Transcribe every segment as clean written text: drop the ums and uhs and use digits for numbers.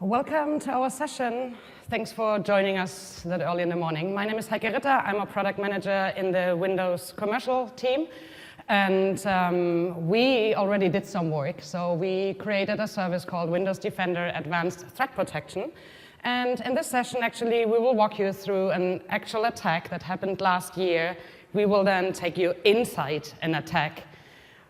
Welcome to our session. Thanks for joining us that early in the morning. My name is Heike Ritter. I'm a product manager in the Windows commercial team. And we already did some work. So we created a service called Windows Defender Advanced Threat Protection. And in this session, actually, we will walk you through an actual attack that happened last year. We will then take you inside an attack.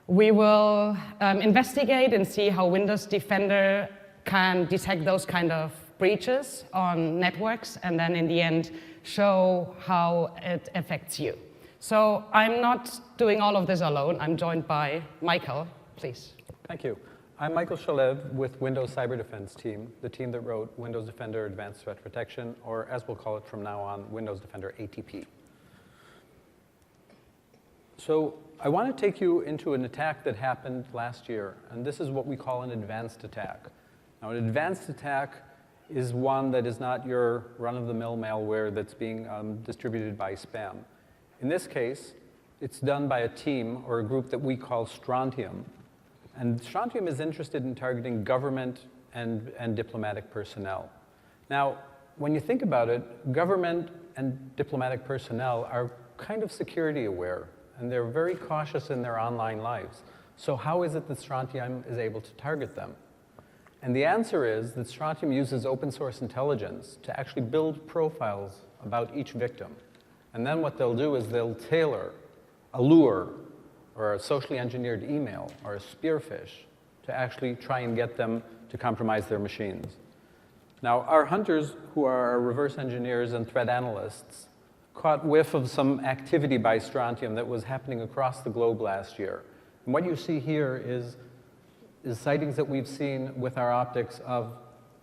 We will investigate and see how Windows Defender can detect those kind of breaches on networks, and then in the end show how it affects you. So I'm not doing all of this alone. I'm joined by Michael, please. Thank you. I'm Michael Shalev with Windows Cyber Defense team, the team that wrote Windows Defender Advanced Threat Protection, or as we'll call it from now on, Windows Defender ATP. So I want to take you into an attack that happened last year, and this is what we call an advanced attack. Now, an advanced attack is one that is not your run-of-the-mill malware that's being distributed by spam. In this case, it's done by a team or a group that we call Strontium. And Strontium is interested in targeting government and diplomatic personnel. Now, when you think about it, government and diplomatic personnel are kind of security aware, and they're very cautious in their online lives. So how is it that Strontium is able to target them? And the answer is that Strontium uses open source intelligence to actually build profiles about each victim. And then what they'll do is they'll tailor a lure or a socially engineered email or a spearfish to actually try and get them to compromise their machines. Now, our hunters, who are our reverse engineers and threat analysts, caught whiff of some activity by Strontium that was happening across the globe last year. And what you see here is sightings that we've seen with our optics of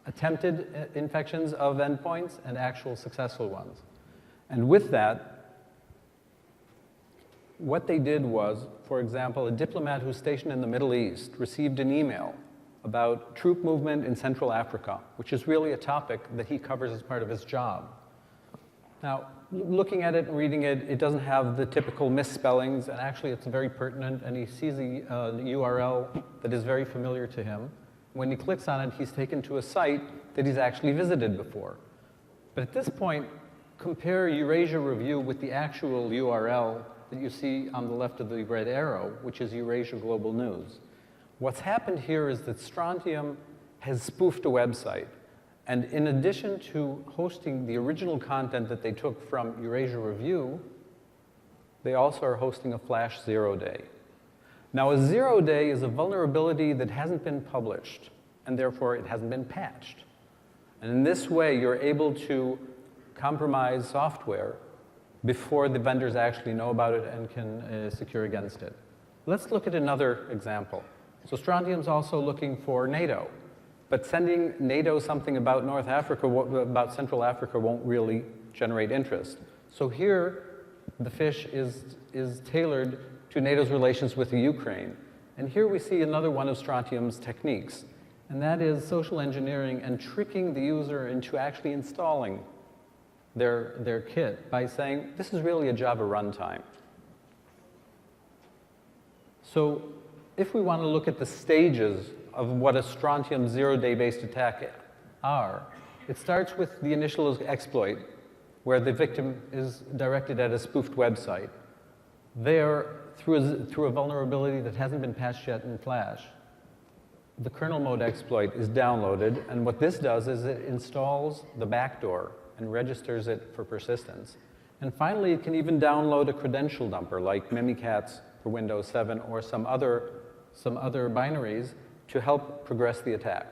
attempted infections of endpoints and actual successful ones. And with that, what they did was, for example, a diplomat who's stationed in the Middle East received an email about troop movement in Central Africa, which is really a topic that he covers as part of his job. Now, looking at it and reading it, it doesn't have the typical misspellings, and actually it's very pertinent, and he sees a URL that is very familiar to him. When he clicks on it, he's taken to a site that he's actually visited before. But at this point, compare Eurasia Review with the actual URL that you see on the left of the red arrow, which is Eurasia Global News. What's happened here is that Strontium has spoofed a website. And in addition to hosting the original content that they took from Eurasia Review, they also are hosting a flash zero-day. Now, a zero-day is a vulnerability that hasn't been published, and therefore it hasn't been patched. And in this way, you're able to compromise software before the vendors actually know about it and can secure against it. Let's look at another example. So Strontium's also looking for NATO. But sending NATO something about North Africa, about Central Africa, won't really generate interest. So here, the fish is tailored to NATO's relations with the Ukraine. And here we see another one of Strontium's techniques, and that is social engineering and tricking the user into actually installing their kit by saying, this is really a Java runtime. So if we want to look at the stages of what a Strontium zero-day based attack are, it starts with the initial exploit, where the victim is directed at a spoofed website. There, through a vulnerability that hasn't been patched yet in Flash, the kernel mode exploit is downloaded, and what this does is it installs the backdoor and registers it for persistence. And finally, it can even download a credential dumper like Mimikatz for Windows 7 or some other binaries to help progress the attack.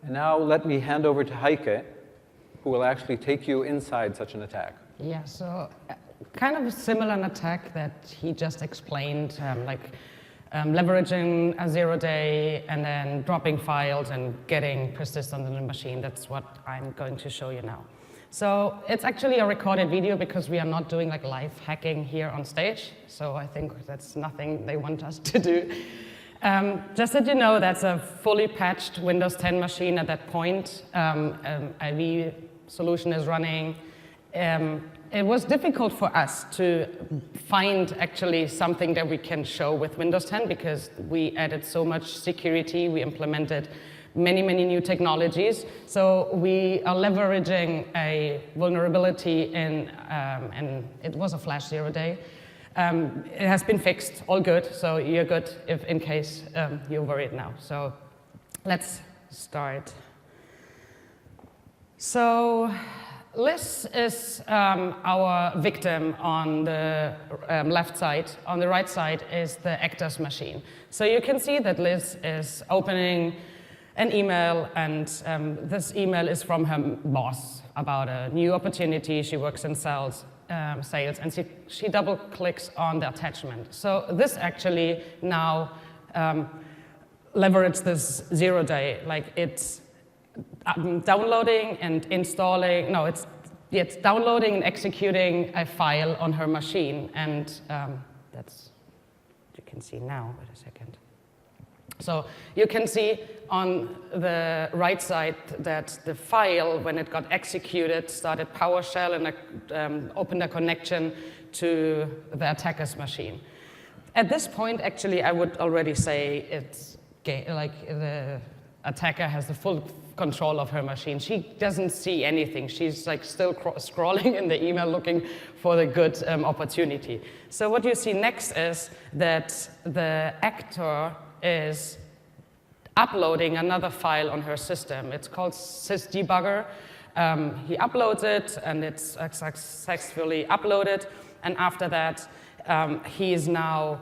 And now let me hand over to Heike, who will actually take you inside such an attack. Yeah, so kind of a similar attack that he just explained, leveraging a zero-day and then dropping files and getting persistent in the machine. That's what I'm going to show you now. So it's actually a recorded video because we are not doing like live hacking here on stage. So I think that's nothing they want us to do. Just that you know, that's a fully patched Windows 10 machine at that point. IV solution is running. it was difficult for us to find actually something that we can show with Windows 10 because we added so much security, we implemented many, many new technologies. So we are leveraging a vulnerability in, and it was a flash 0-day. It has been fixed, all good, so you're good if in case you're worried now. So let's start. So Liz is our victim on the left side. On the right side is the actor's machine. So you can see that Liz is opening an email, and this email is from her boss about a new opportunity. She works in sales, and she double clicks on the attachment. So this actually now leverages this 0-day, like it's downloading and installing, no, it's downloading and executing a file on her machine, and that's, you can see now, wait a second. So you can see on the right side that the file, when it got executed, started PowerShell and opened a connection to the attacker's machine. At this point, actually, I would already say it's like the attacker has the full control of her machine. She doesn't see anything. She's like still scrolling in the email looking for the good opportunity. So what you see next is that the actor is uploading another file on her system. It's called sysdebugger. He uploads it, and it's successfully uploaded. And after that, he is now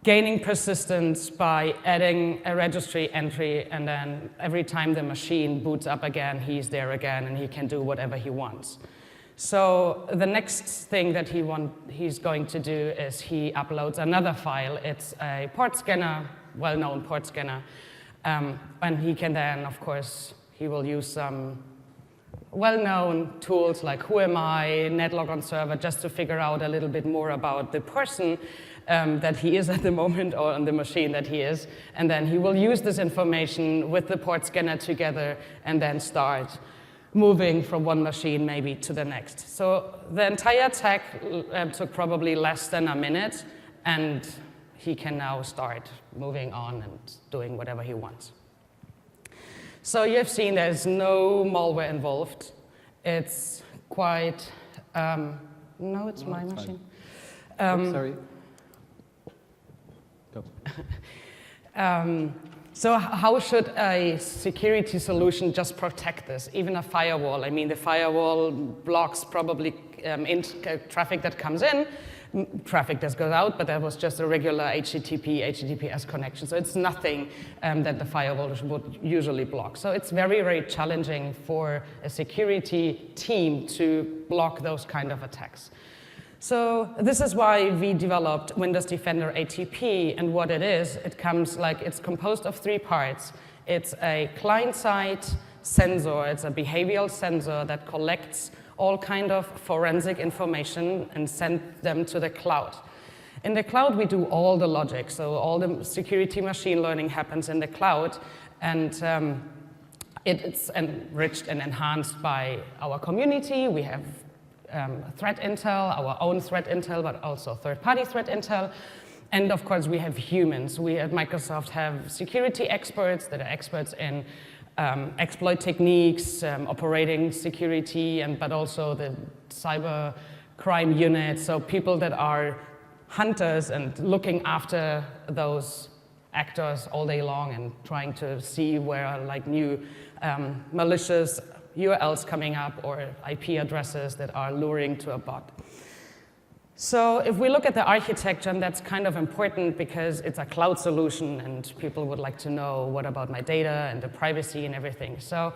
gaining persistence by adding a registry entry, and then every time the machine boots up again, he's there again, and he can do whatever he wants. So the next thing that he's going to do is he uploads another file. It's a port scanner, well-known port scanner, and he can then, of course, he will use some well-known tools like Whoami, Netlog on server, just to figure out a little bit more about the person that he is at the moment, or on the machine that he is, and then he will use this information with the port scanner together and then start moving from one machine maybe to the next. So the entire attack took probably less than a minute, and he can now start moving on and doing whatever he wants. So you've seen there's no malware involved. It's quite, no, it's my machine. Sorry. So how should a security solution just protect this? Even a firewall. I mean, the firewall blocks probably traffic that comes in, traffic that goes out, but that was just a regular HTTP, HTTPS connection. So it's nothing that the firewall would usually block. So it's very, very challenging for a security team to block those kind of attacks. So this is why we developed Windows Defender ATP, and what it is, it's composed of 3 parts. It's a client-side sensor, it's a behavioral sensor that collects all kind of forensic information and sends them to the cloud. In the cloud, we do all the logic, so all the security machine learning happens in the cloud, and it's enriched and enhanced by our community. We have threat intel, our own threat intel, but also third-party threat intel. And of course, we have humans. We at Microsoft have security experts that are experts in exploit techniques, operating security, but also the cyber crime unit. So people that are hunters and looking after those actors all day long and trying to see where are like new malicious URLs coming up or IP addresses that are luring to a bot. So if we look at the architecture, and that's kind of important because it's a cloud solution and people would like to know what about my data and the privacy and everything. So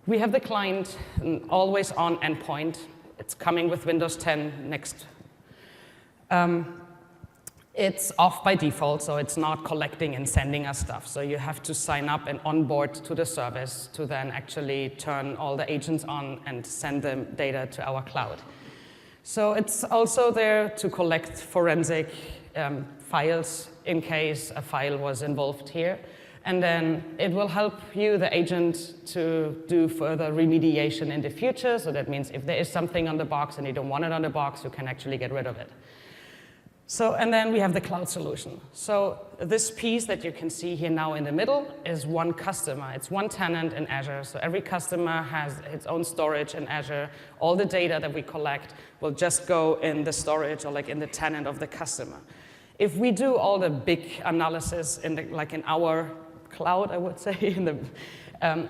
we have the client, an always on endpoint. It's coming with Windows 10 next. It's off by default, so it's not collecting and sending us stuff. So you have to sign up and onboard to the service to then actually turn all the agents on and send the data to our cloud. So it's also there to collect forensic files in case a file was involved here. And then it will help you, the agent, to do further remediation in the future. So that means if there is something on the box and you don't want it on the box, you can actually get rid of it. So, and then we have the cloud solution. So this piece that you can see here now in the middle is one customer. It's one tenant in Azure. So every customer has its own storage in Azure. All the data that we collect will just go in the storage or like in the tenant of the customer. If we do all the big analysis like in our cloud, I would say,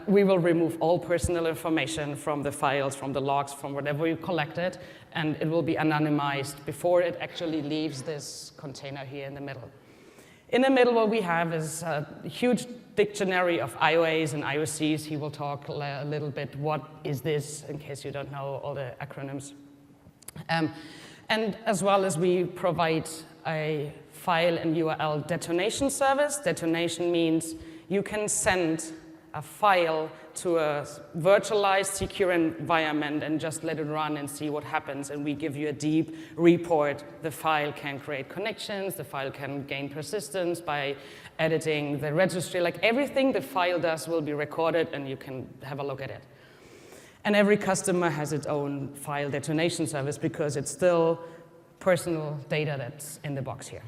we will remove all personal information from the files, from the logs, from whatever you collected, and it will be anonymized before it actually leaves this container here in the middle. In the middle, what we have is a huge dictionary of IOAs and IOCs. He will talk a little bit, what is this, in case you don't know all the acronyms. And as well as we provide a file and URL detonation service. Detonation means you can send a file to a virtualized, secure environment and just let it run and see what happens. And we give you a deep report. The file can create connections. The file can gain persistence by editing the registry. Like everything the file does will be recorded, and you can have a look at it. And every customer has its own file detonation service because it's still personal data that's in the box here.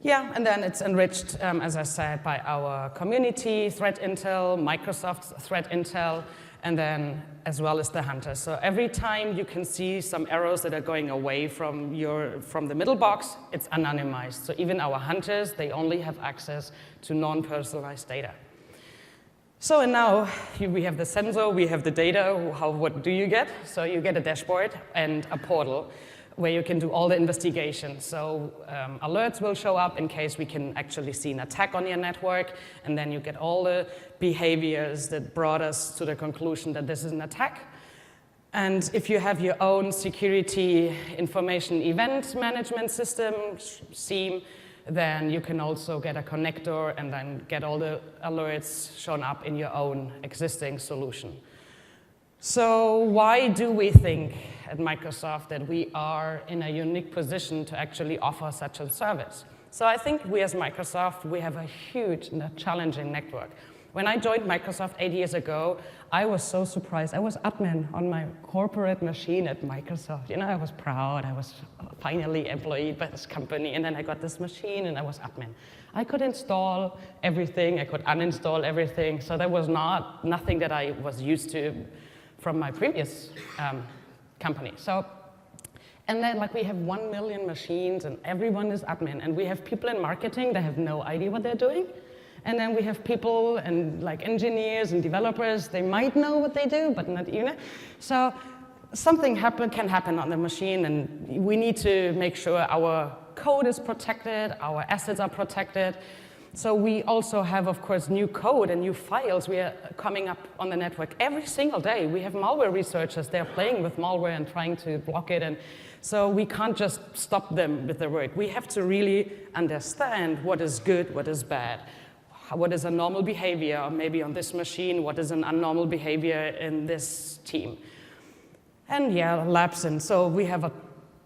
Yeah, and then it's enriched, as I said, by our community, Threat Intel, Microsoft's Threat Intel, and then as well as the hunters. So every time you can see some arrows that are going away from the middle box, it's anonymized. So even our hunters, they only have access to non-personalized data. So and now we have the sensor, we have the data. What do you get? So you get a dashboard and a portal where you can do all the investigations. So alerts will show up in case we can actually see an attack on your network, and then you get all the behaviors that brought us to the conclusion that this is an attack. And if you have your own security information event management system, SIEM, then you can also get a connector and then get all the alerts shown up in your own existing solution. So why do we think at Microsoft that we are in a unique position to actually offer such a service? So I think we as Microsoft, we have a huge and a challenging network. When I joined Microsoft 8 years ago, I was so surprised. I was admin on my corporate machine at Microsoft. You know, I was proud. I was finally employed by this company, and then I got this machine, and I was admin. I could install everything. I could uninstall everything. So that was nothing that I was used to from my previous company. So, and then like we have 1 million machines, and everyone is admin, and we have people in marketing that have no idea what they're doing. And then we have people and like engineers and developers, they might know what they do, but not, you know. So something can happen on the machine, and we need to make sure our code is protected, our assets are protected. So we also have, of course, new code and new files we are coming up on the network every single day. We have malware researchers, they're playing with malware and trying to block it. And so we can't just stop them with their work. We have to really understand what is good, what is bad. What is a normal behavior, maybe on this machine, what is an abnormal behavior in this team. And yeah, labs, and so we have a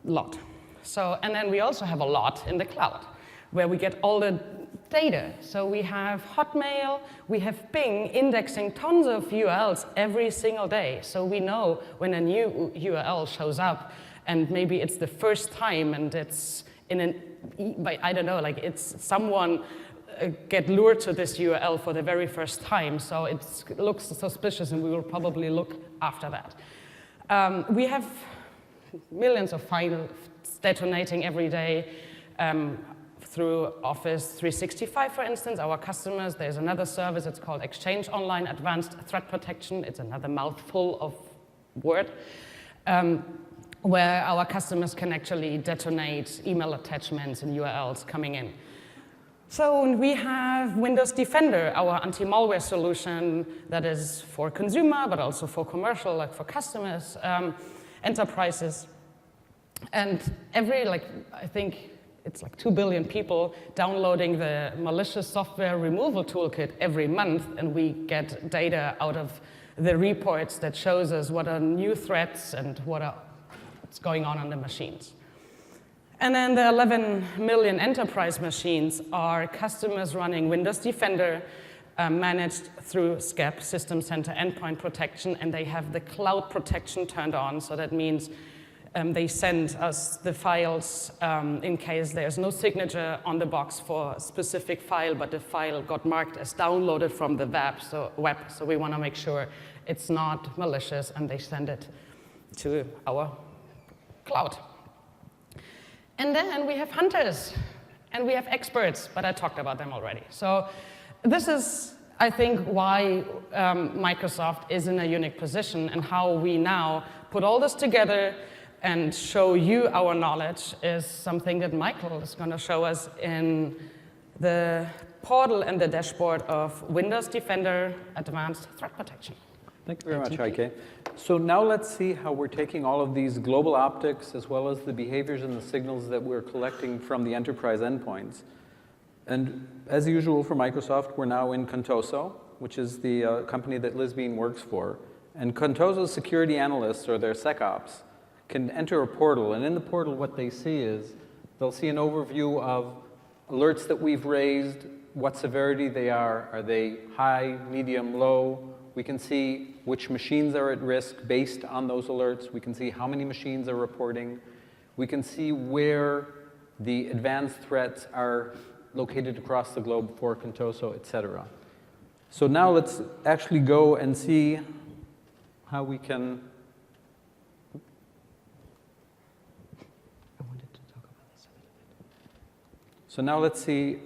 lot. So, and then we also have a lot in the cloud, where we get all the data. So we have Hotmail, we have Bing indexing tons of URLs every single day. So we know when a new URL shows up, and maybe it's the first time, and it's in an, I don't know, like it's someone get lured to this URL for the very first time, so it looks suspicious, and we will probably look after that. We have millions of files detonating every day through Office 365, for instance. Our customers, there's another service, it's called Exchange Online Advanced Threat Protection. It's another mouthful of word, where our customers can actually detonate email attachments and URLs coming in. So we have Windows Defender, our anti-malware solution that is for consumer, but also for commercial, like for customers, enterprises. And I think it's like 2 billion people downloading the malicious software removal toolkit every month, and we get data out of the reports that shows us what are new threats and what's going on the machines. And then the 11 million enterprise machines are customers running Windows Defender managed through SCAP, System Center Endpoint Protection, and they have the cloud protection turned on. So that means they send us the files in case there's no signature on the box for a specific file, but the file got marked as downloaded from the web. So we want to make sure it's not malicious, and they send it to our cloud. And then we have hunters, and we have experts, but I talked about them already. So this is, I think, why Microsoft is in a unique position, and how we now put all this together and show you our knowledge is something that Michael is going to show us in the portal and the dashboard of Windows Defender Advanced Threat Protection. Thank you very much, Heike. So now let's see how we're taking all of these global optics as well as the behaviors and the signals that we're collecting from the enterprise endpoints. And as usual for Microsoft, we're now in Contoso, which is the company that Liz Bean works for. And Contoso's security analysts, or their SecOps, can enter a portal. And in the portal, what they see is they'll see an overview of alerts that we've raised, what severity they are. Are they high, medium, low? We can see which machines are at risk based on those alerts. We can see how many machines are reporting. We can see where the advanced threats are located across the globe for Contoso, et cetera. So now let's actually go and see how we can. So now let's see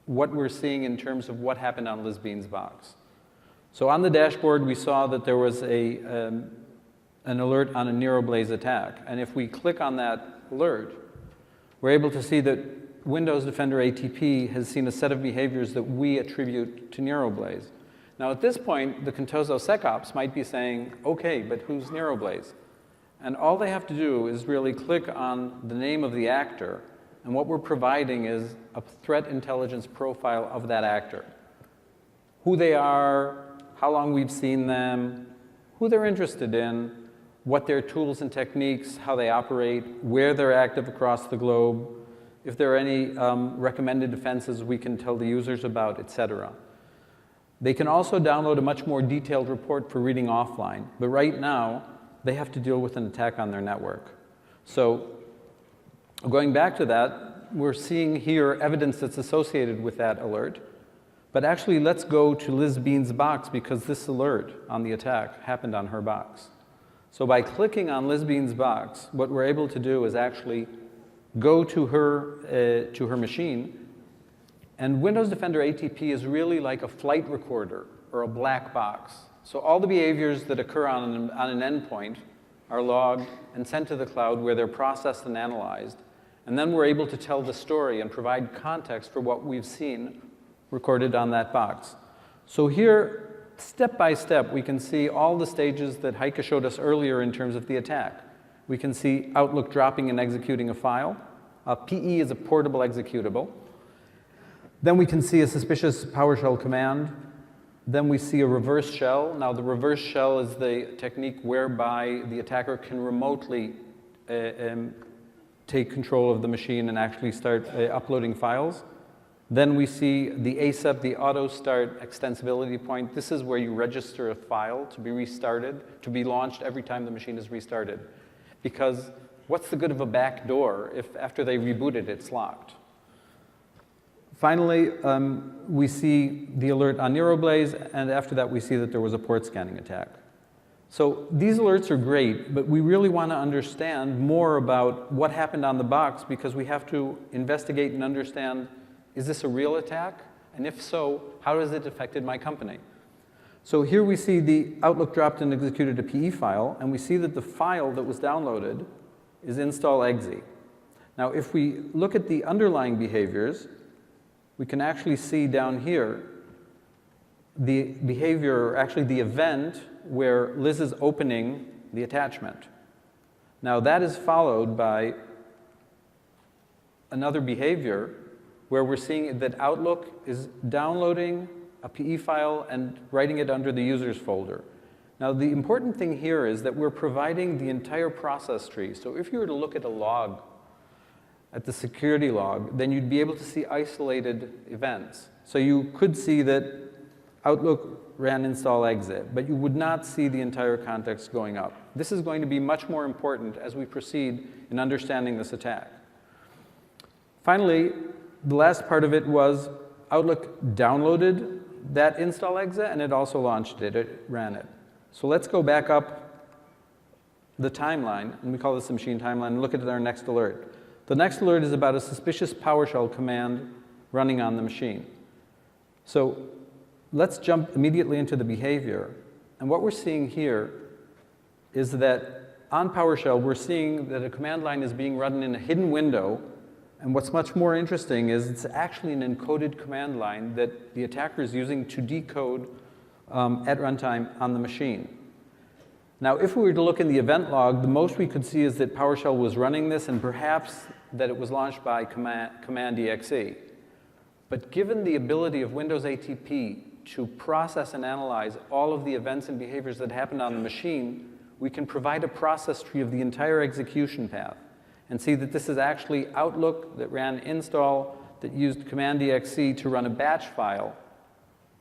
what we're seeing in terms of what happened on Liz Bean's box. So on the dashboard, we saw that there was an alert on a NeroBlaze attack. And if we click on that alert, we're able to see that Windows Defender ATP has seen a set of behaviors that we attribute to NeroBlaze. Now at this point, the Contoso SecOps might be saying, okay, but who's NeroBlaze? And all they have to do is really click on the name of the actor, and what we're providing is a threat intelligence profile of that actor. Who they are, how long we've seen them, who they're interested in, what their tools and techniques, how they operate, where they're active across the globe, if there are any recommended defenses we can tell the users about, et cetera. They can also download a much more detailed report for reading offline, but right now, they have to deal with an attack on their network. So going back to that, we're seeing here evidence that's associated with that alert. But actually, let's go to Liz Bean's box, because this alert on the attack happened on her box. So by clicking on Liz Bean's box, what we're able to do is actually go to her machine. And Windows Defender ATP is really like a flight recorder or a black box. So all the behaviors that occur on an endpoint are logged and sent to the cloud, where they're processed and analyzed. And then we're able to tell the story and provide context for what we've seen recorded on that box. So here, step by step, we can see all the stages that Heike showed us earlier in terms of the attack. We can see Outlook dropping and executing a file. PE is a portable executable. Then we can see a suspicious PowerShell command. Then we see a reverse shell. Now, the reverse shell is the technique whereby the attacker can remotely take control of the machine and actually start uploading files. Then we see the ASEP, the auto start extensibility point. This is where you register a file to be restarted, to be launched every time the machine is restarted. Because what's the good of a back door if after they reboot it, it's locked? Finally, we see the alert on NeroBlaze, and after that we see that there was a port scanning attack. So these alerts are great, but we really want to understand more about what happened on the box, because we have to investigate and understand, is this a real attack? And if so, how has it affected my company? So here we see the Outlook dropped and executed a PE file, and we see that the file that was downloaded is install.exe. Now, if we look at the underlying behaviors, we can actually see down here the behavior, or actually the event, where Liz is opening the attachment. Now, that is followed by another behavior where we're seeing that Outlook is downloading a PE file and writing it under the users folder. Now, the important thing here is that we're providing the entire process tree. So if you were to look at a log at the security log, then you'd be able to see isolated events. So you could see that Outlook ran install exit, but you would not see the entire context going up. This is going to be much more important as we proceed in understanding this attack. Finally, the last part of it was Outlook downloaded that install exit, and it also launched it. It ran it. So let's go back up the timeline, and we call this the machine timeline, and look at our next alert. The next alert is about a suspicious PowerShell command running on the machine. So let's jump immediately into the behavior. And what we're seeing here is that on PowerShell, we're seeing that a command line is being run in a hidden window. And what's much more interesting is it's actually an encoded command line that the attacker is using to decode at runtime on the machine. Now, if we were to look in the event log, the most we could see is that PowerShell was running this, and perhaps that it was launched by command-exe. But given the ability of Windows ATP to process and analyze all of the events and behaviors that happened on the machine, we can provide a process tree of the entire execution path and see that this is actually Outlook that ran install that used command-exe to run a batch file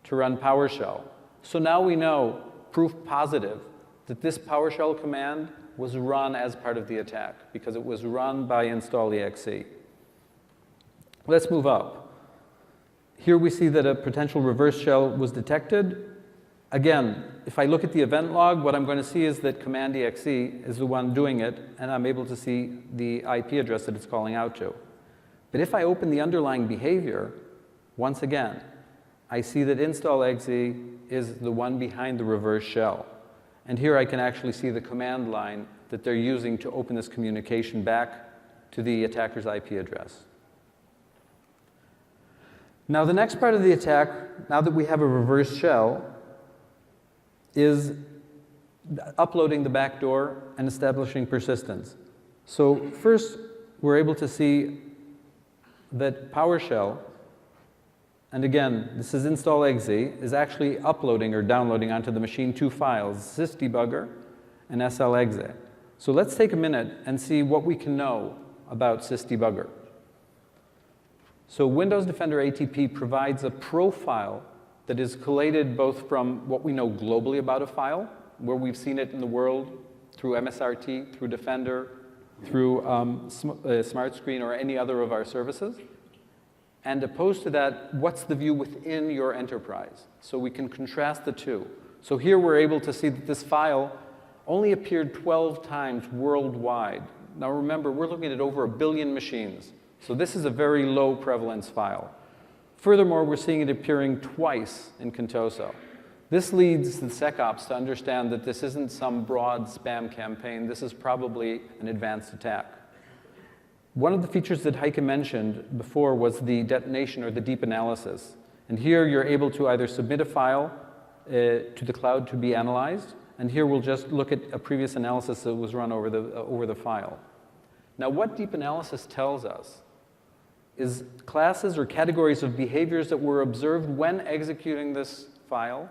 to run PowerShell. So now we know, proof positive, that this PowerShell command was run as part of the attack because it was run by install.exe. Let's move up. Here we see that a potential reverse shell was detected. Again, if I look at the event log, what I'm going to see is that command-exe is the one doing it, and I'm able to see the IP address that it's calling out to. But if I open the underlying behavior, once again, I see that install.exe is the one behind the reverse shell. And here I can actually see the command line that they're using to open this communication back to the attacker's IP address. Now, the next part of the attack, now that we have a reverse shell, is uploading the backdoor and establishing persistence. So first, we're able to see that PowerShell, and again, this is install.exe, is actually uploading or downloading onto the machine two files, sysdebugger and SLExe. So let's take a minute and see what we can know about sysdebugger. So Windows Defender ATP provides a profile that is collated both from what we know globally about a file, where we've seen it in the world through MSRT, through Defender, through SmartScreen, or any other of our services, and opposed to that, what's the view within your enterprise? So we can contrast the two. So here we're able to see that this file only appeared 12 times worldwide. Now remember, we're looking at over 1 billion machines. So this is a very low prevalence file. Furthermore, we're seeing it appearing twice in Contoso. This leads the SecOps to understand that this isn't some broad spam campaign. This is probably an advanced attack. One of the features that Heike mentioned before was the detonation or the deep analysis. And here you're able to either submit a file to the cloud to be analyzed, and here we'll just look at a previous analysis that was run over the file. Now, what deep analysis tells us is classes or categories of behaviors that were observed when executing this file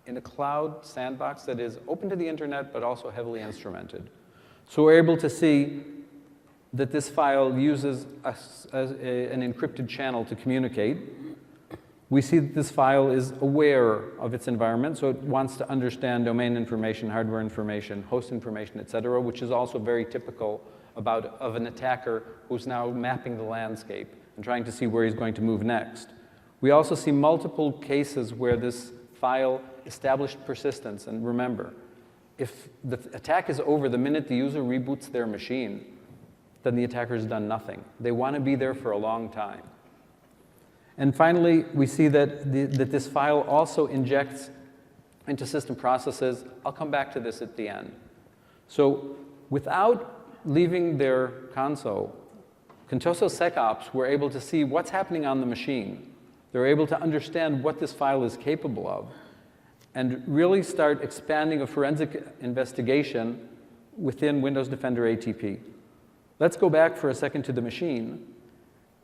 in a cloud sandbox that is open to the internet but also heavily instrumented. So we're able to see that this file uses an encrypted channel to communicate. We see that this file is aware of its environment, so it wants to understand domain information, hardware information, host information, et cetera, which is also very typical of an attacker who's now mapping the landscape and trying to see where he's going to move next. We also see multiple cases where this file established persistence. And remember, if the attack is over the minute the user reboots their machine, then the attacker has done nothing. They want to be there for a long time. And finally, we see that this file also injects into system processes. I'll come back to this at the end. So without leaving their console, Contoso SecOps were able to see what's happening on the machine. They're able to understand what this file is capable of and really start expanding a forensic investigation within Windows Defender ATP. Let's go back for a second to the machine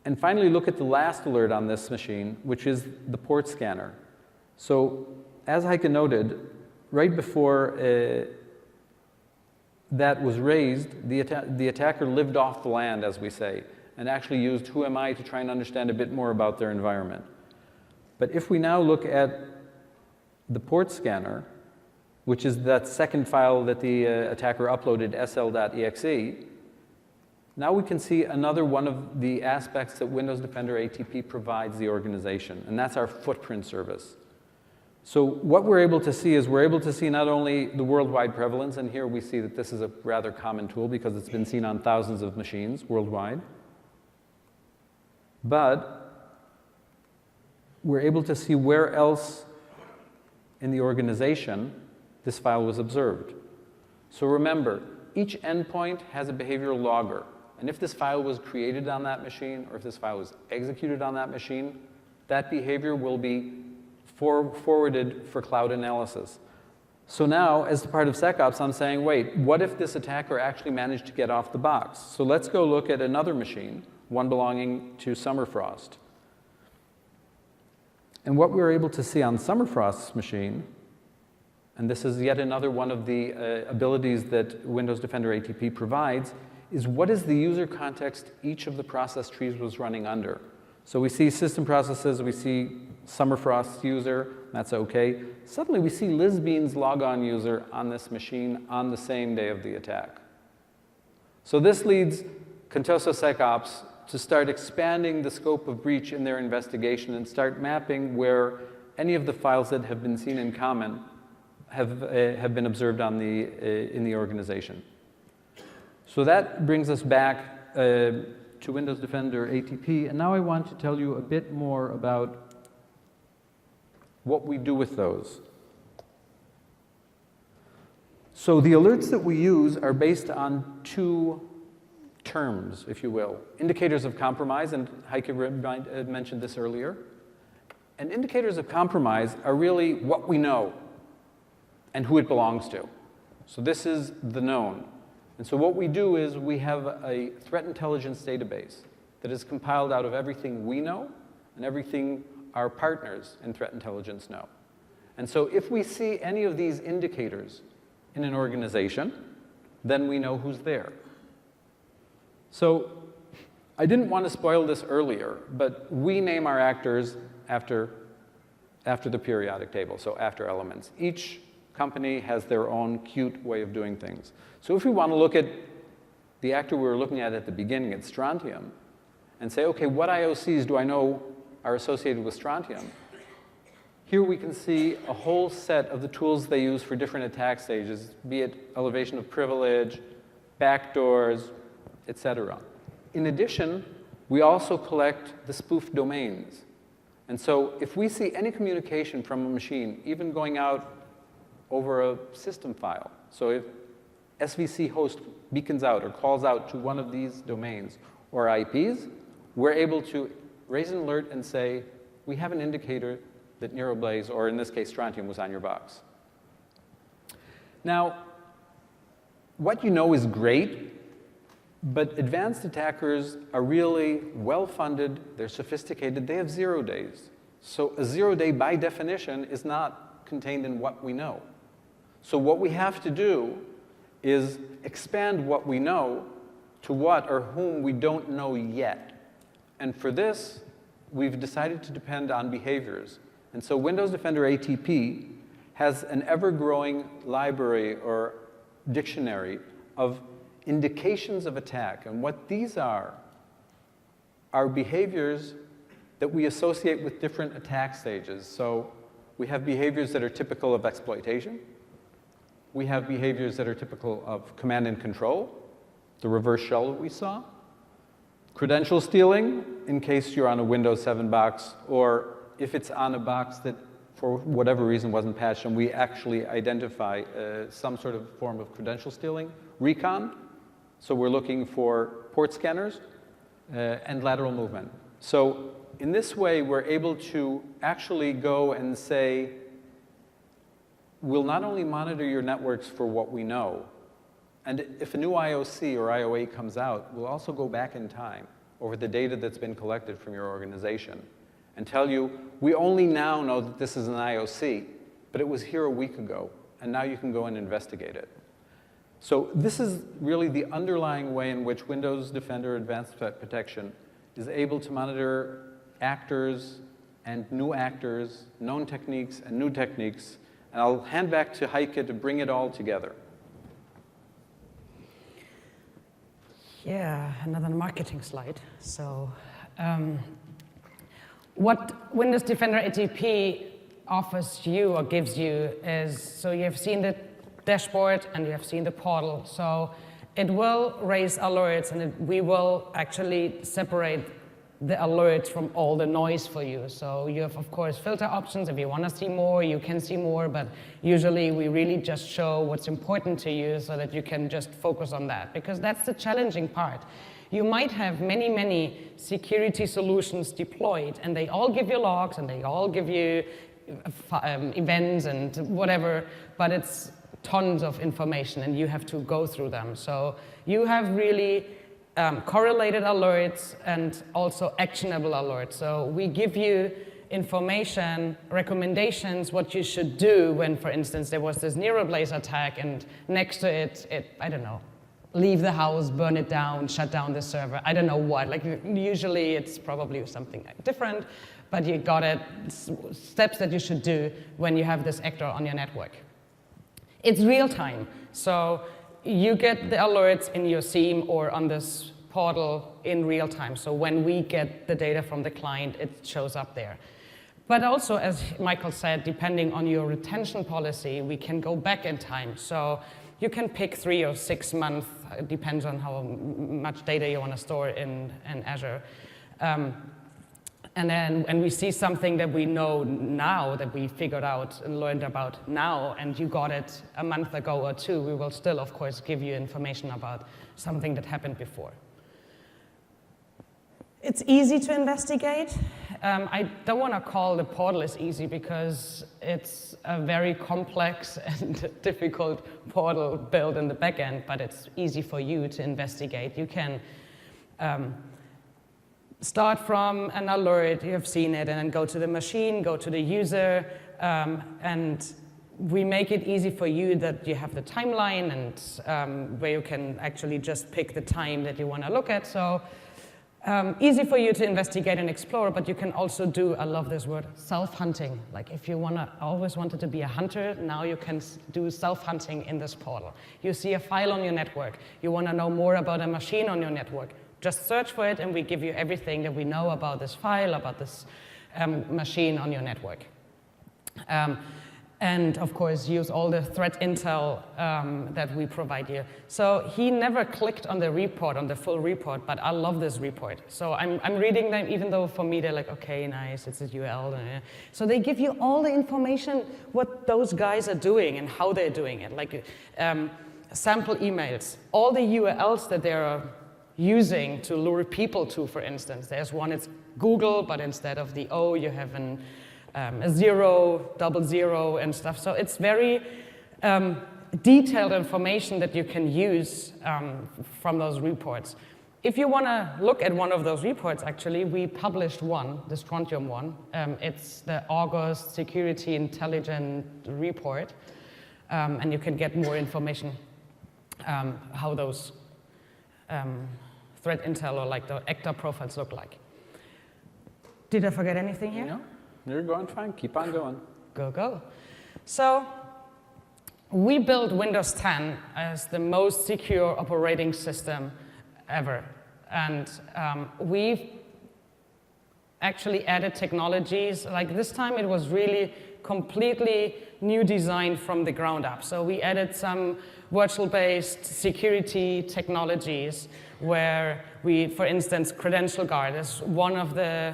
and finally look at the last alert on this machine, which is the port scanner. So as Heike noted, right before that was raised, the attacker lived off the land, as we say. and actually used Who Am I to try and understand a bit more about their environment. But if we now look at the port scanner, which is that second file that the attacker uploaded, sl.exe, now we can see another one of the aspects that Windows Defender ATP provides the organization, and that's our footprint service. So what we're able to see is we're able to see not only the worldwide prevalence, and here we see that this is a rather common tool because it's been seen on thousands of machines worldwide, but we're able to see where else in the organization this file was observed. So remember, each endpoint has a behavioral logger. And if this file was created on that machine, or if this file was executed on that machine, that behavior will be forwarded for cloud analysis. So now, as part of SecOps, I'm saying, wait, what if this attacker actually managed to get off the box? So let's go look at another machine, one belonging to Summerfrost. And what we were able to see on Summerfrost's machine, and this is yet another one of the abilities that Windows Defender ATP provides, is what is the user context each of the process trees was running under. So we see system processes, we see Summerfrost's user, that's okay. Suddenly we see Lizbean's logon user on this machine on the same day of the attack. So this leads Contoso SecOps to start expanding the scope of breach in their investigation and start mapping where any of the files that have been seen in common have been observed on in the organization. So that brings us back to Windows Defender ATP, and now I want to tell you a bit more about what we do with those. So the alerts that we use are based on two terms, if you will. Indicators of compromise, and Heike mentioned this earlier. And indicators of compromise are really what we know and who it belongs to. So this is the known. And so what we do is we have a threat intelligence database that is compiled out of everything we know and everything our partners in threat intelligence know. And so if we see any of these indicators in an organization, then we know who's there. So I didn't want to spoil this earlier, but we name our actors after the periodic table, so after elements. Each company has their own cute way of doing things. So if we want to look at the actor we were looking at the beginning, at Strontium, and say, okay, what IOCs do I know are associated with Strontium? Here we can see a whole set of the tools they use for different attack stages, be it elevation of privilege, backdoors, etc. In addition, we also collect the spoofed domains. And so if we see any communication from a machine, even going out over a system file, so if SVC host beacons out or calls out to one of these domains or IPs, we're able to raise an alert and say, we have an indicator that NeuroBlaze, or in this case Strontium, was on your box. Now, what you know is great, but advanced attackers are really well-funded, they're sophisticated, they have 0 days. So a 0 day, by definition, is not contained in what we know. So what we have to do is expand what we know to what or whom we don't know yet. And for this, we've decided to depend on behaviors. And so Windows Defender ATP has an ever-growing library or dictionary of indications of attack. And what these are behaviors that we associate with different attack stages. So we have behaviors that are typical of exploitation. We have behaviors that are typical of command and control, the reverse shell that we saw. Credential stealing, in case you're on a Windows 7 box, or if it's on a box that for whatever reason wasn't patched and we actually identify some sort of form of credential stealing. Recon, so we're looking for port scanners, and lateral movement. So in this way, we're able to actually go and say, we'll not only monitor your networks for what we know, and if a new IOC or IOA comes out, we'll also go back in time over the data that's been collected from your organization and tell you, we only now know that this is an IOC, but it was here a week ago, and now you can go and investigate it. So this is really the underlying way in which Windows Defender Advanced Threat Protection is able to monitor actors and new actors, known techniques and new techniques. And I'll hand back to Heike to bring it all together. Yeah, another marketing slide. So what Windows Defender ATP offers you or gives you is, so you have seen the dashboard and you have seen the portal. So it will raise alerts, and we will actually separate the alerts from all the noise for you. So you have, of course, filter options. If you want to see more, you can see more, but usually we really just show what's important to you so that you can just focus on that, because that's the challenging part. You might have many, many security solutions deployed, and they all give you logs, and they all give you events and whatever, but it's tons of information, and you have to go through them. So you have really correlated alerts and also actionable alerts. So we give you information, recommendations, what you should do when, for instance, there was this NeuroBlaze attack, and next to it, I don't know, leave the house, burn it down, shut down the server, I don't know what. Like, usually it's probably something different, but you got it, steps that you should do when you have this actor on your network. It's real time, so you get the alerts in your SIEM or on this portal in real time. So when we get the data from the client, it shows up there. But also, as Michael said, depending on your retention policy, we can go back in time. So you can pick 3 or 6 months, it depends on how much data you want to store in Azure. And then when we see something that we know now, that we figured out and learned about now, and you got it a month ago or 2, we will still, of course, give you information about something that happened before. It's easy to investigate. I don't want to call the portal as easy, because it's a very complex and difficult portal built in the back end, but it's easy for you to investigate. You can start from an alert, you have seen it, and then go to the machine, go to the user, and we make it easy for you that you have the timeline, and where you can actually just pick the time that you want to look at. So easy for you to investigate and explore, but you can also do, I love this word, self-hunting. Like, if you always wanted to be a hunter, now you can do self-hunting in this portal. You see a file on your network, you want to know more about a machine on your network, just search for it, and we give you everything that we know about this file, about this machine on your network. And of course, use all the threat intel that we provide you. So he never clicked on the report, on the full report, but I love this report. So I'm reading them, even though for me they're like, okay, nice, it's a UL. So they give you all the information, what those guys are doing and how they're doing it. Like sample emails, all the URLs that they're using to lure people to, for instance. There's one, it's Google, but instead of the O, you have a 0, 00, and stuff. So it's very detailed information that you can use from those reports. If you want to look at one of those reports, actually, we published one, the Strontium one. It's the August Security Intelligence Report, and you can get more information how those threat intel or like the actor profiles look like. Did I forget anything here? No, you're going fine. Keep on going. Go, go. So we built Windows 10 as the most secure operating system ever. And we've actually added technologies. Like this time, it was really completely new design from the ground up. So we added some virtual-based security technologies where we, for instance, Credential Guard is one of the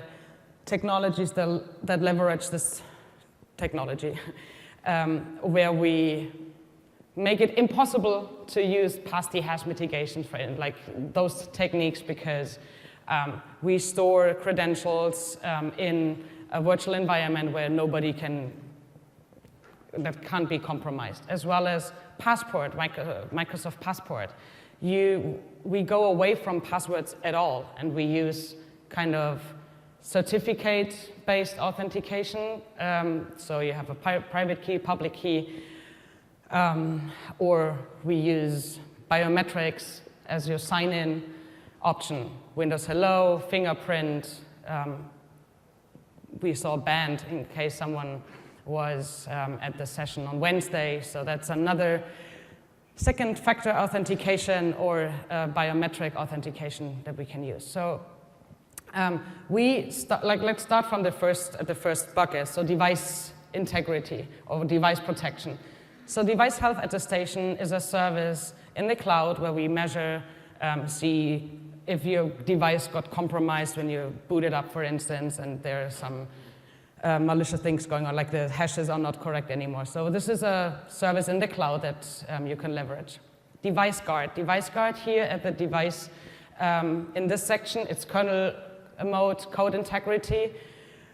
technologies that leverage this technology, where we make it impossible to use passkey hash mitigation for like those techniques, because we store credentials in a virtual environment where nobody that can't be compromised, as well as Passport, Microsoft Passport. We go away from passwords at all, and we use kind of certificate-based authentication. So you have a private key, public key, or we use biometrics as your sign-in option. Windows Hello, fingerprint. We saw banned in case someone was at the session on Wednesday. So that's another second factor authentication or biometric authentication that we can use. So let's start from the first bucket, so device integrity or device protection. So device health attestation is a service in the cloud where we measure, see if your device got compromised when you boot it up, for instance, and there are some malicious things going on, like the hashes are not correct anymore. So this is a service in the cloud that you can leverage. Device Guard. Device Guard here at the device, in this section, it's kernel mode code integrity,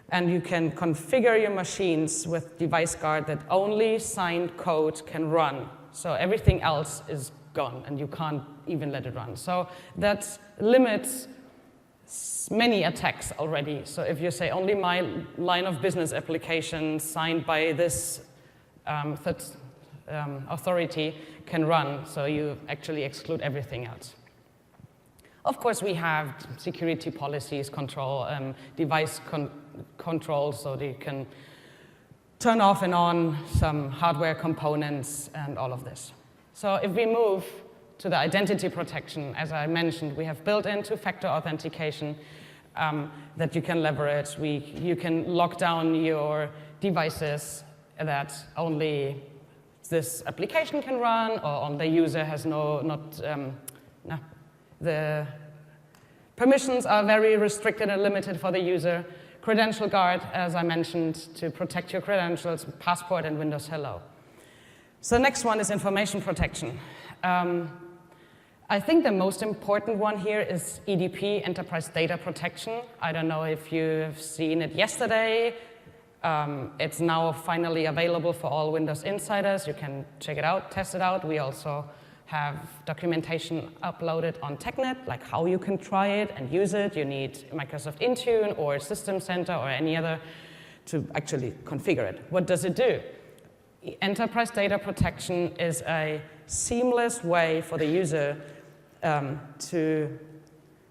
and you can configure your machines with Device Guard that only signed code can run. So everything else is gone, and you can't even let it run. So that limits many attacks already. So if you say only my line of business application signed by this third authority can run, so you actually exclude everything else. Of course, we have security policies, device control, so that you can turn off and on some hardware components and all of this. So if we move to the identity protection, as I mentioned, we have built in two-factor authentication that you can leverage. You can lock down your devices that only this application can run, or the user has the permissions are very restricted and limited for the user. Credential Guard, as I mentioned, to protect your credentials, Passport, and Windows Hello. So the next one is information protection. I think the most important one here is EDP, Enterprise Data Protection. I don't know if you've seen it yesterday. It's now finally available for all Windows insiders. You can check it out, test it out. We also have documentation uploaded on TechNet, like how you can try it and use it. You need Microsoft Intune or System Center or any other to actually configure it. What does it do? Enterprise Data Protection is a seamless way for the user to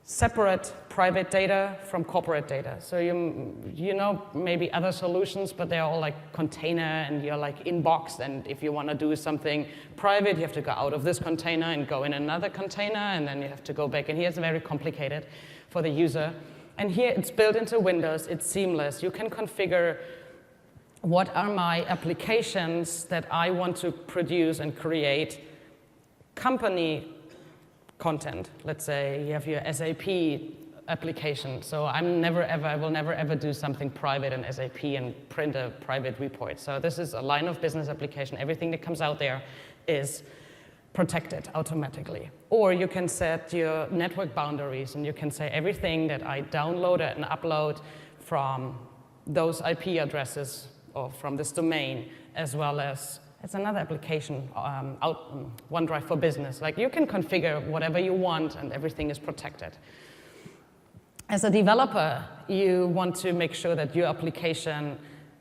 separate private data from corporate data. So you know maybe other solutions, but they're all like container and you're like inboxed, and if you want to do something private, you have to go out of this container and go in another container, and then you have to go back in here. It's very complicated for the user. And here it's built into Windows, it's seamless. You can configure what are my applications that I want to produce and create company content. Let's say you have your SAP application. So I will never ever do something private in SAP and print a private report. So this is a line of business application. Everything that comes out there is protected automatically. Or you can set your network boundaries, and you can say everything that I download and upload from those IP addresses or from this domain, as well as it's another application, OneDrive for Business. Like you can configure whatever you want, and everything is protected. As a developer, you want to make sure that your application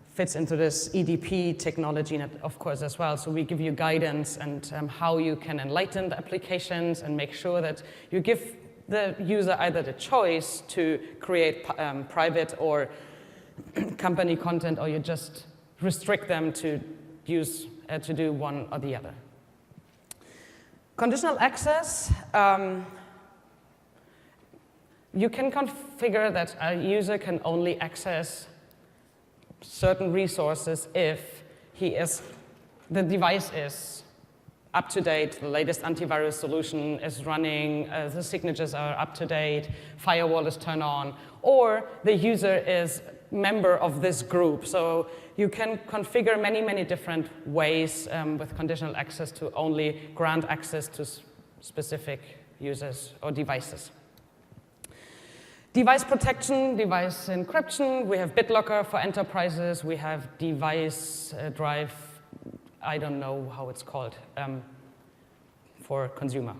fits into this EDP technology, of course, as well. So we give you guidance and how you can enlighten the applications and make sure that you give the user either the choice to create private or company content, or you just restrict them to use to do one or the other. Conditional access. You can configure that a user can only access certain resources if the device is up to date, the latest antivirus solution is running, the signatures are up to date, firewall is turned on, or the user is member of this group. So you can configure many, many different ways with conditional access to only grant access to specific users or devices. Device protection, device encryption. We have BitLocker for enterprises. We have device drive, I don't know how it's called, for consumer.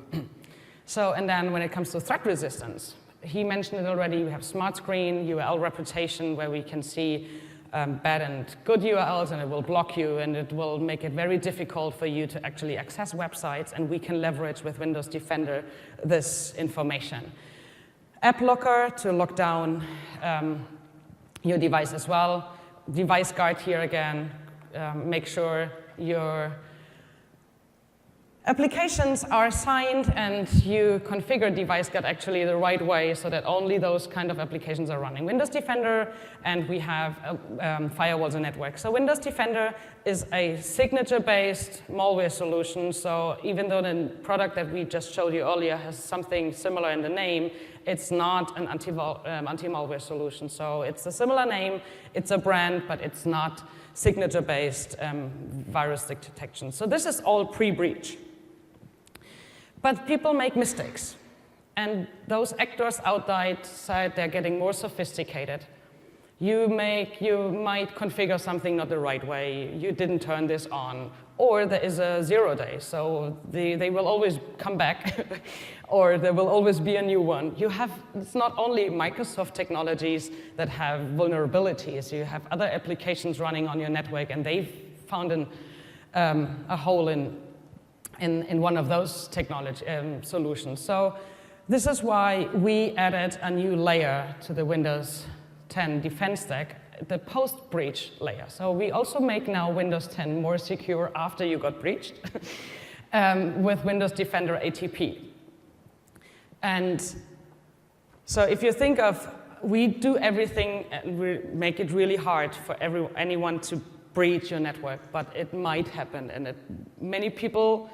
So, and then when it comes to threat resistance, he mentioned it already. We have smart screen, URL reputation, where we can see bad and good URLs, and it will block you, and it will make it very difficult for you to actually access websites, and we can leverage with Windows Defender this information. App Locker to lock down your device as well. Device Guard here again, make sure your applications are signed and you configure Device Guard actually the right way so that only those kind of applications are running. Windows Defender, and we have firewalls and networks. So Windows Defender is a signature-based malware solution. So even though the product that we just showed you earlier has something similar in the name, it's not an anti-malware solution. So it's a similar name, it's a brand, but it's not signature-based virus detection. So this is all pre-breach. But people make mistakes. And those actors outside, they're getting more sophisticated. You might configure something not the right way. You didn't turn this on. Or there is a 0 day, so they will always come back. Or there will always be a new one. It's not only Microsoft technologies that have vulnerabilities. You have other applications running on your network, and they've found a hole in one of those technology solutions. So this is why we added a new layer to the Windows 10 defense stack, the post-breach layer. So we also make now Windows 10 more secure after you got breached with Windows Defender ATP. And so if you think of, we do everything and we make it really hard for anyone to breach your network, but it might happen, and many people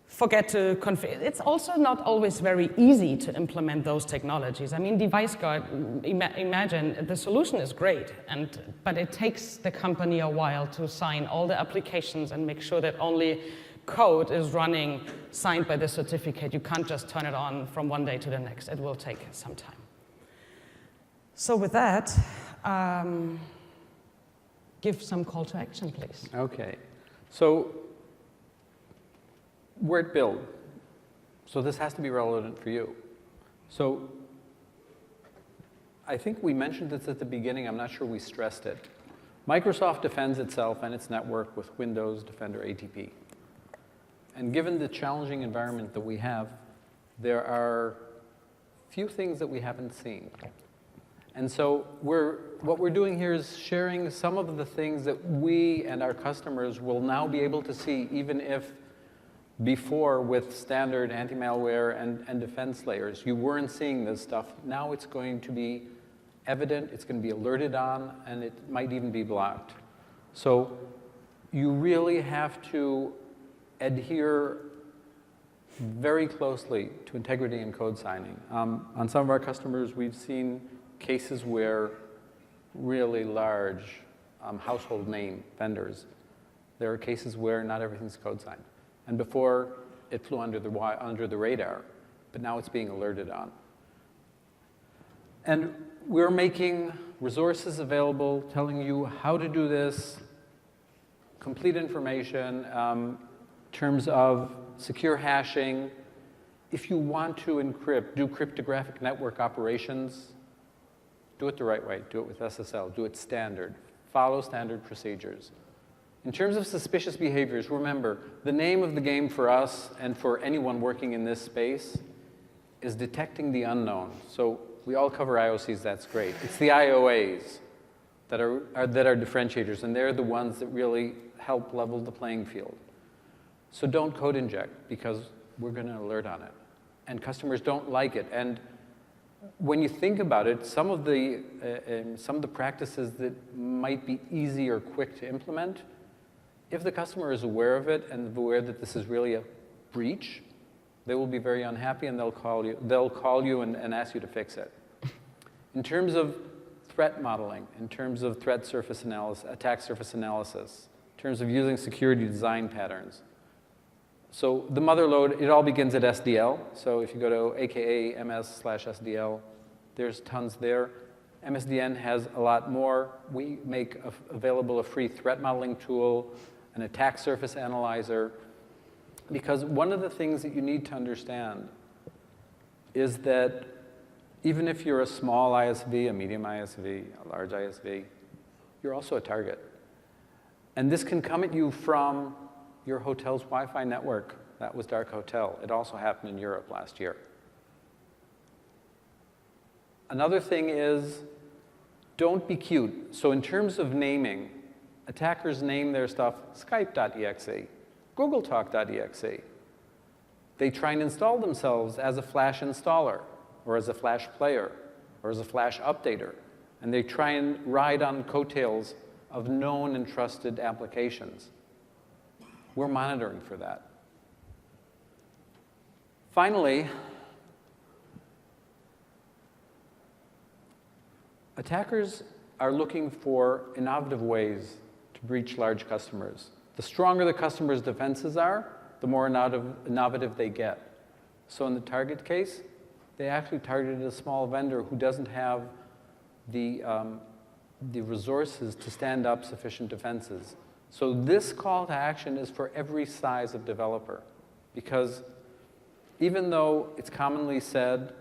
forget to configure. It's also not always very easy to implement those technologies. I mean, Device Guard, imagine, the solution is great, but it takes the company a while to sign all the applications and make sure that only code is running signed by the certificate. You can't just turn it on from one day to the next. It will take some time. So with that, give some call to action, please. Okay. So we're at Build. So this has to be relevant for you. So I think we mentioned this at the beginning. I'm not sure we stressed it. Microsoft defends itself and its network with Windows Defender ATP. And given the challenging environment that we have, there are few things that we haven't seen. And so what we're doing here is sharing some of the things that we and our customers will now be able to see, even if before with standard anti-malware and defense layers, you weren't seeing this stuff. Now it's going to be evident, it's going to be alerted on, and it might even be blocked. So you really have to adhere very closely to integrity and code signing. On some of our customers, we've seen cases where really large household name vendors, there are cases where not everything's code signed. And before, it flew under the radar, but now it's being alerted on. And we're making resources available, telling you how to do this, complete information, in terms of secure hashing. If you want to encrypt, do cryptographic network operations, do it the right way. Do it with SSL. Do it standard. Follow standard procedures. In terms of suspicious behaviors, remember, the name of the game for us and for anyone working in this space is detecting the unknown. So we all cover IOCs, that's great. It's the IOAs that are differentiators, and they're the ones that really help level the playing field. So don't code inject, because we're going to alert on it. And customers don't like it. And when you think about it, some of the practices that might be easy or quick to implement, if the customer is aware of it and aware that this is really a breach, they will be very unhappy, and they'll call you and ask you to fix it. In terms of threat modeling, in terms of threat surface analysis, attack surface analysis, in terms of using security design patterns. So the mother load, it all begins at SDL. So if you go to aka ms/SDL, there's tons there. MSDN has a lot more. We make available a free threat modeling tool, an attack surface analyzer, because one of the things that you need to understand is that even if you're a small ISV, a medium ISV, a large ISV, you're also a target. And this can come at you from your hotel's Wi-Fi network. That was Dark Hotel. It also happened in Europe last year. Another thing is, don't be cute. So in terms of naming, attackers name their stuff Skype.exe, GoogleTalk.exe. They try and install themselves as a Flash installer, or as a Flash player, or as a Flash updater. And they try and ride on coattails of known and trusted applications. We're monitoring for that. Finally, attackers are looking for innovative ways to breach large customers. The stronger the customer's defenses are, the more innovative they get. So in the Target case, they actually targeted a small vendor who doesn't have the resources to stand up sufficient defenses. So this call to action is for every size of developer, because even though it's commonly said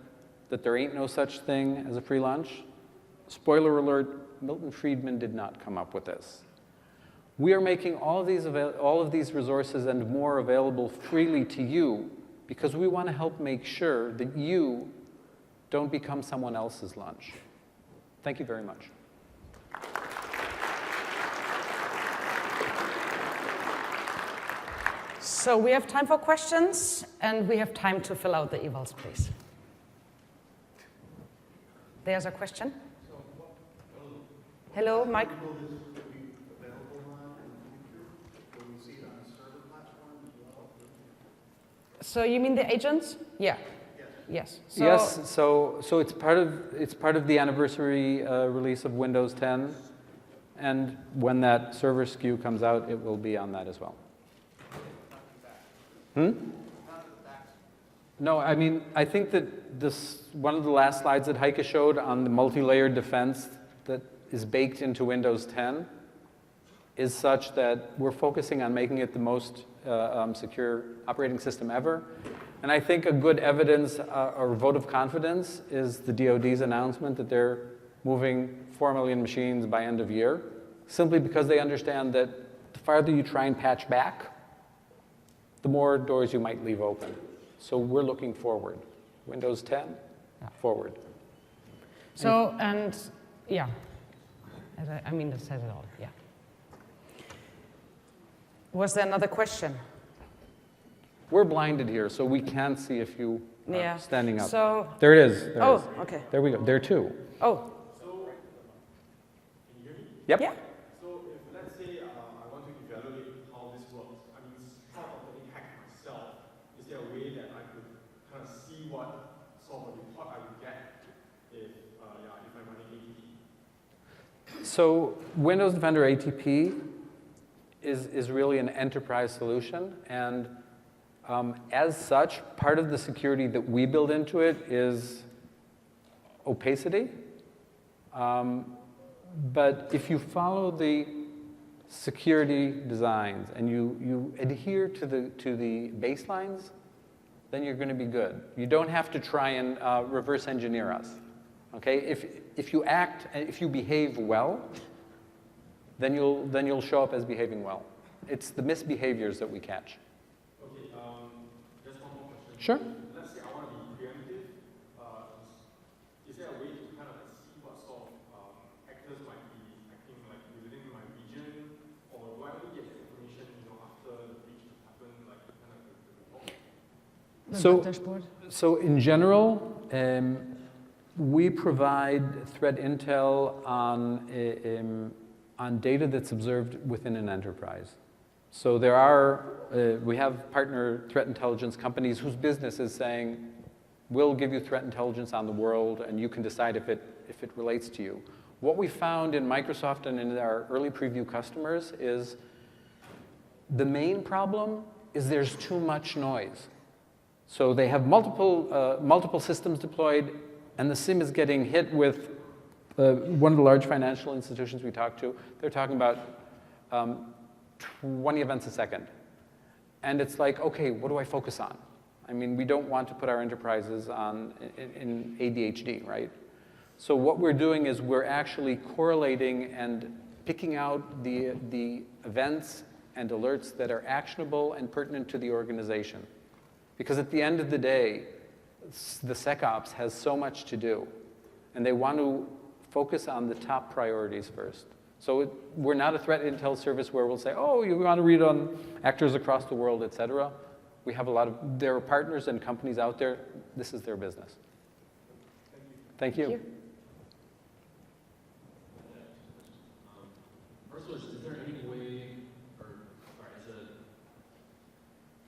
that there ain't no such thing as a free lunch, spoiler alert, Milton Friedman did not come up with this. We are making all of these resources and more available freely to you because we want to help make sure that you don't become someone else's lunch. Thank you very much. So we have time for questions, and we have time to fill out the evals, please. There's a question. Hello, Mike. So you mean the agents? Yeah. Yes. So Yes. So it's part of the anniversary release of Windows 10, and when that server SKU comes out, it will be on that as well. No, I mean, I think that this one of the last slides that Heike showed on the multi-layered defense that is baked into Windows 10 is such that we're focusing on making it the most secure operating system ever. And I think a good evidence or vote of confidence is the DoD's announcement that they're moving 4 million machines by end of year, simply because they understand that the farther you try and patch back, the more doors you might leave open. So we're looking forward. Windows 10, forward. So, and yeah, I mean, that says it all, yeah. Was there another question? We're blinded here, so we can't see if you are standing up. So, there it is. There it is. Okay. There we go. There too. Oh. So, can you hear me? Yep. Yeah. So, if let's say I want to evaluate how this works, I mean, part of getting hacked myself, is there a way that I could kind of see what sort of report I would get if I'm running ATP? So Windows Defender ATP is really an enterprise solution, and as such, part of the security that we build into it is opacity. But if you follow the security designs and you adhere to the baselines, then you're going to be good. You don't have to try and reverse engineer us. Okay? If you behave well, then you'll show up as behaving well. It's the misbehaviors that we catch. Okay, just one more question. Sure. Let's say I want to be preemptive. Is there a way to kind of see what sort of actors might be acting like within my region, or do I only get the information after the breach happened, like kind of the report? So in general, we provide threat intel on data that's observed within an enterprise. So we have partner threat intelligence companies whose business is saying, we'll give you threat intelligence on the world, and you can decide if it relates to you. What we found in Microsoft and in our early preview customers is the main problem is there's too much noise. So they have multiple systems deployed, and the SIM is getting hit with one of the large financial institutions we talked to. They're talking about 20 events a second. And it's like, okay, what do I focus on? I mean, we don't want to put our enterprises in ADHD, right? So what we're doing is we're actually correlating and picking out the events and alerts that are actionable and pertinent to the organization. Because at the end of the day, the SecOps has so much to do, and they want to focus on the top priorities first. So we're not a threat intel service where we'll say, oh, you want to read on actors across the world, et cetera. We have there are partners and companies out there. This is their business. Thank you. Thank you. First was, is there any way, or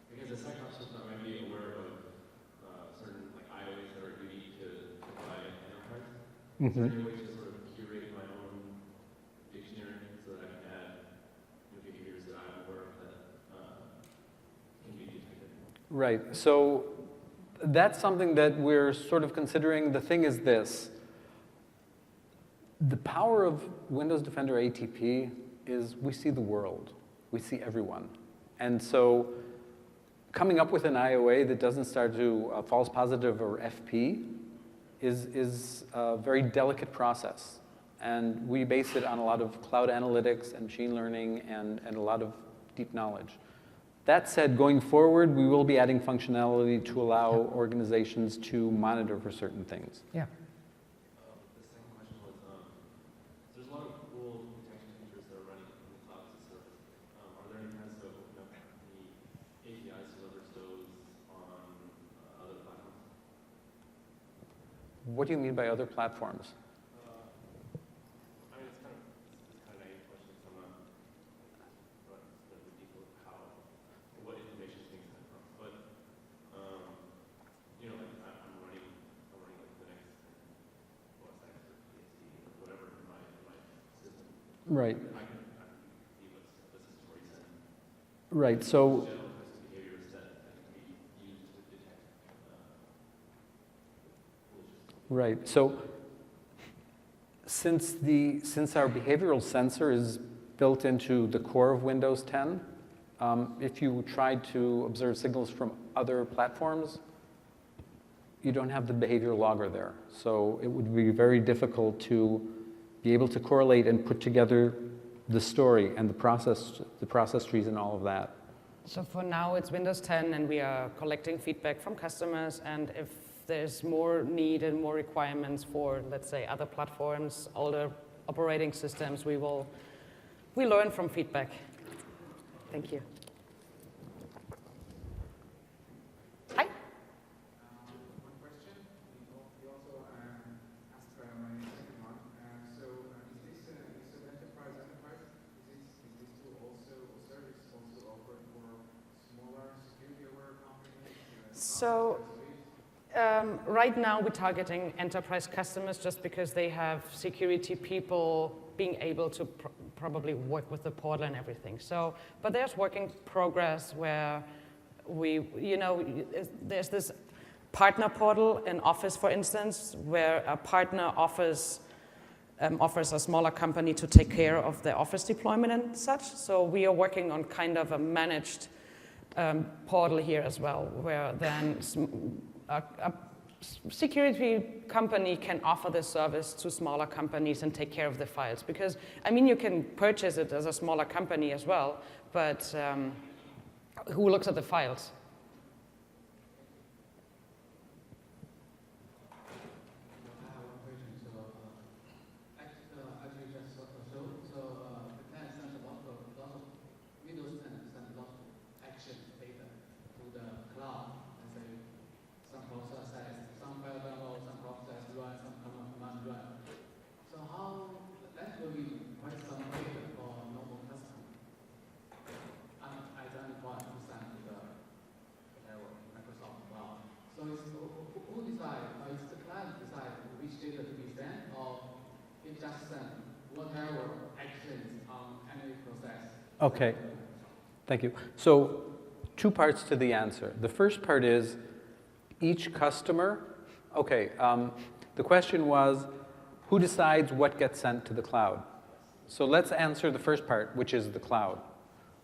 because a SecOps system might be aware of certain like IOAs that are unique to my enterprise? Is there any way to sort of curate my own dictionary so that I can add new behaviors that I'm aware of that can be detected? Right. So that's something that we're sort of considering. The thing is this. The power of Windows Defender ATP is we see the world. We see everyone. And so coming up with an IOA that doesn't start to false positive or FP is a very delicate process. And we base it on a lot of cloud analytics and machine learning and a lot of deep knowledge. That said, going forward, we will be adding functionality to allow organizations to monitor for certain things. Yeah. The second question was, there's a lot of cool detection features that are running in the cloud as a service. Are there any plans to open up the APIs to leverage those on other platforms? What do you mean by other platforms? I mean, it's kind of a naive question, so I'm not the deep of how, what information is being sent from. But, you know, like I'm running like the next OS X or PSD or whatever in my system. Right. I can see what's the system already sent. Right. So General types of behaviors that can be used to detect malicious. right. So since our behavioral sensor is built into the core of Windows 10, if you tried to observe signals from other platforms, you don't have the behavior logger there. So it would be very difficult to be able to correlate and put together the story and the process trees and all of that. So for now, it's Windows 10, and we are collecting feedback from customers. And if there's more need and more requirements for, let's say, other platforms, older operating systems, we learn from feedback. Thank you. Hi. One question. We also asked my second one. So is this enterprise? Is this tool also a service also offered for smaller security-aware companies? So right now we're targeting enterprise customers just because they have security people being able to probably work with the portal and everything. So, but there's work in progress where there's this partner portal in Office, for instance, where a partner offers a smaller company to take care of their Office deployment and such. So we are working on kind of a managed portal here as well, where then a security company can offer this service to smaller companies and take care of the files. Because, I mean, you can purchase it as a smaller company as well, but who looks at the files? I have one question. So, as you just showed, the plan sends a lot of Windows 10 sends a lot of action data to the cloud. And say some process says some file download, some process run, some command run. So how that will be quite some data for normal customer. Identify to send to the Microsoft Cloud. So it's who decide? Is the client decide which data to be sent, or it just send whatever actions on any process? Okay. Thank you. So two parts to the answer. The first part is each customer. Okay. The question was, who decides what gets sent to the cloud? So let's answer the first part, which is the cloud.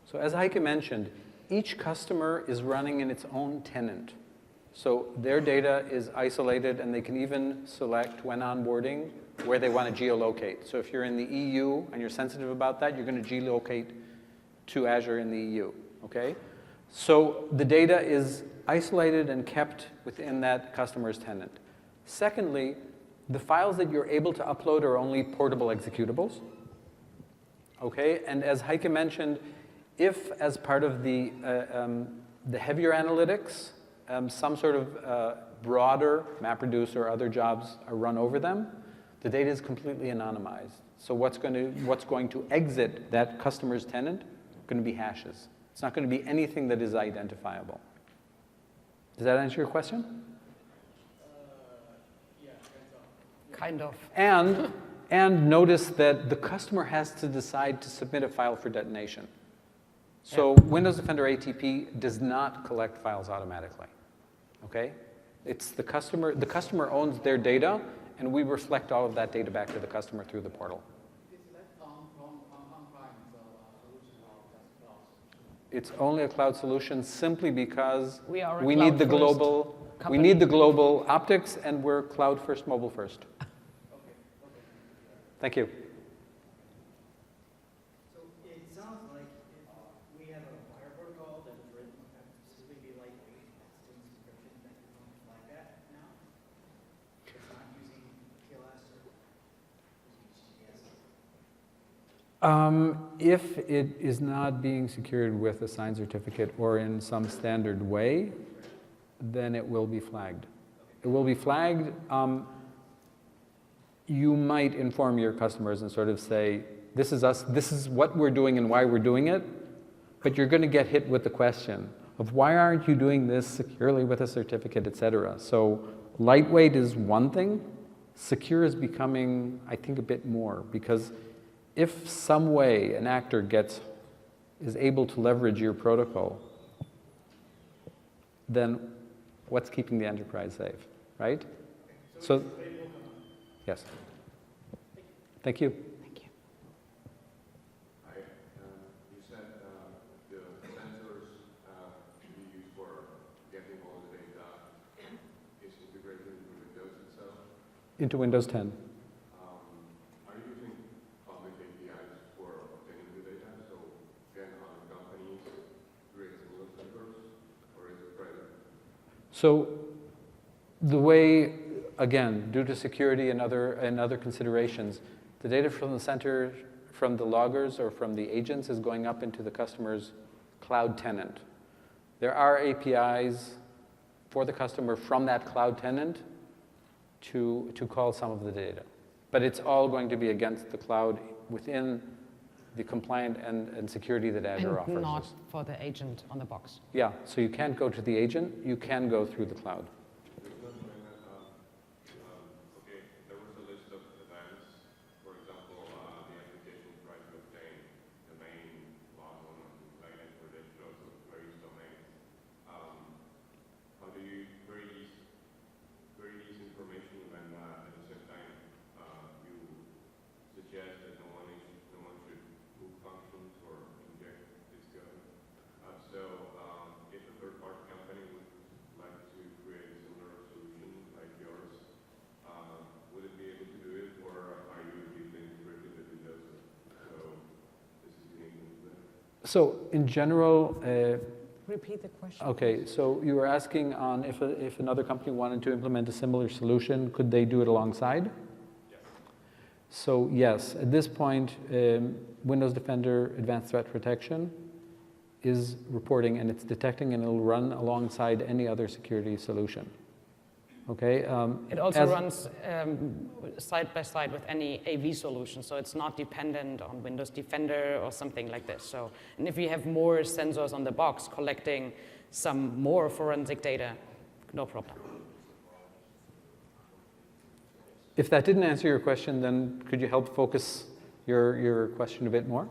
So as Heike mentioned, each customer is running in its own tenant. So their data is isolated, and they can even select when onboarding where they want to geolocate. So if you're in the EU and you're sensitive about that, you're going to geolocate to Azure in the EU, okay? So the data is isolated and kept within that customer's tenant. Secondly, the files that you're able to upload are only portable executables, okay? And as Heike mentioned, if as part of the heavier analytics, some sort of broader MapReduce or other jobs are run over them, the data is completely anonymized. So what's going to exit that customer's tenant going to be hashes. It's not going to be anything that is identifiable. Does that answer your question? Yeah, kind of. Kind of. And notice that the customer has to decide to submit a file for detonation. So Windows Defender ATP does not collect files automatically, okay? It's the customer owns their data, and we reflect all of that data back to the customer through the portal. Is that on-prem solution or just cloud? It's only a cloud solution simply because We are a we need the cloud-first global company. we need the global optics, and we're cloud first, mobile first. Thank you. So it sounds like if we have a wire protocol that was written specifically be lightweight, that's doing encryption, that you don't flag that now? It's not using TLS or using HTTPS? If it is not being secured with a signed certificate or in some standard way, then it will be flagged. It will be flagged. You might inform your customers and sort of say, this is us, this is what we're doing and why we're doing it, but you're going to get hit with the question of why aren't you doing this securely with a certificate, et cetera. So lightweight is one thing. Secure is becoming, I think, a bit more, because if some way an actor is able to leverage your protocol, then what's keeping the enterprise safe, right? So yes. Thank you. Thank you. Hi. You said the sensors to be used for getting all the data is integrated into Windows itself. Into Windows 10. Are you using public APIs for obtaining the data? So can other companies create similar sensors, or is it private? So the way, again, due to security and other considerations, the data from the center, from the loggers or from the agents is going up into the customer's cloud tenant. There are APIs for the customer from that cloud tenant to call some of the data. But it's all going to be against the cloud within the compliant and security that Azure offers. And not for the agent on the box. Yeah, so you can't go to the agent, you can go through the cloud. Okay, there was a list of events. For example, the application tried to obtain domain login and login credentials of various domains. How do you query these information when at the same time you suggest that no one should move functions or inject this code? So if a third-party company would like to create a similar solution like yours, would it be able to do it, or are you deeply integrated with Windows? So this is unique to that. So in general, Repeat the question. okay, so you were asking on if another company wanted to implement a similar solution, could they do it alongside? Yes. So yes, at this point, Windows Defender Advanced Threat Protection is reporting, and it's detecting, and it'll run alongside any other security solution. Okay. It also as- runs side by side with any AV solution, so it's not dependent on Windows Defender or something like this. So, and if you have more sensors on the box collecting some more forensic data, no problem. If that didn't answer your question, then could you help focus your question a bit more?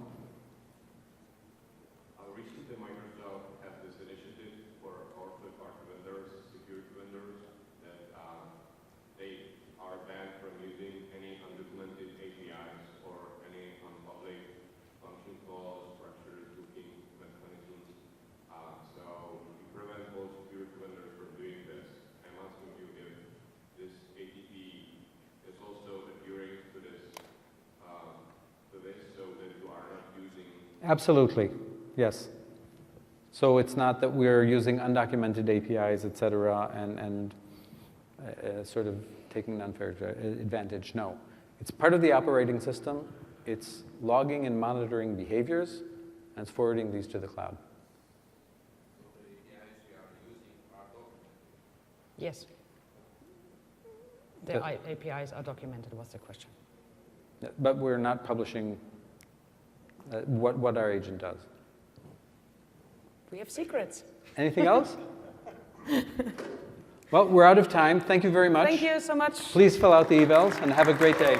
Recently, Microsoft has this initiative for all third-party vendors, security vendors, that they are banned from using any undocumented APIs or any unpublic function calls, structured booking mechanisms. So you prevent all security vendors from doing this. Absolutely, yes. So it's not that we're using undocumented APIs, et cetera, and sort of taking an unfair advantage. No. It's part of the operating system. It's logging and monitoring behaviors, and it's forwarding these to the cloud. Yes. The APIs are documented, was the question. But we're not publishing what our agent does. We have secrets. Anything else? Well, we're out of time. Thank you very much. Thank you so much. Please fill out the evals and have a great day.